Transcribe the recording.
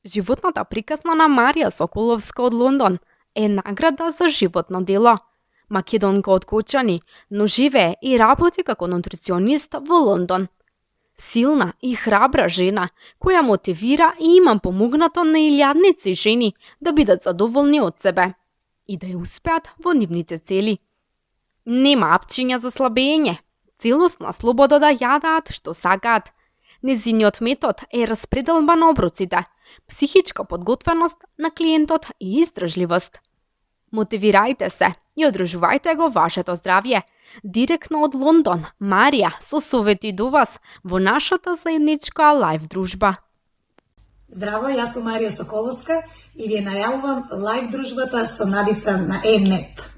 Животната приказна на Марија Соколовска од Лондон е награда за животно дело. Македонка од Кочани, но живее и работи како нутриционист во Лондон. Силна и храбра жена, која мотивира и има помогнато на илјадници жени да бидат задоволни од себе и да ја успеат во нивните цели. Нема апчиња за слабење, целосна слобода да јадаат што сакаат. Незиниот метод е распределба на оброците, психичка подготвеност на клиентот и издржливост. Мотивирајте се и одржувајте го вашето здравје. Директно од Лондон, Марија со совети до вас во нашата заедничка лайв дружба. Здраво, јас сум Марија Соколовска и ви најавувам лайв дружбата со Надица на Емнет.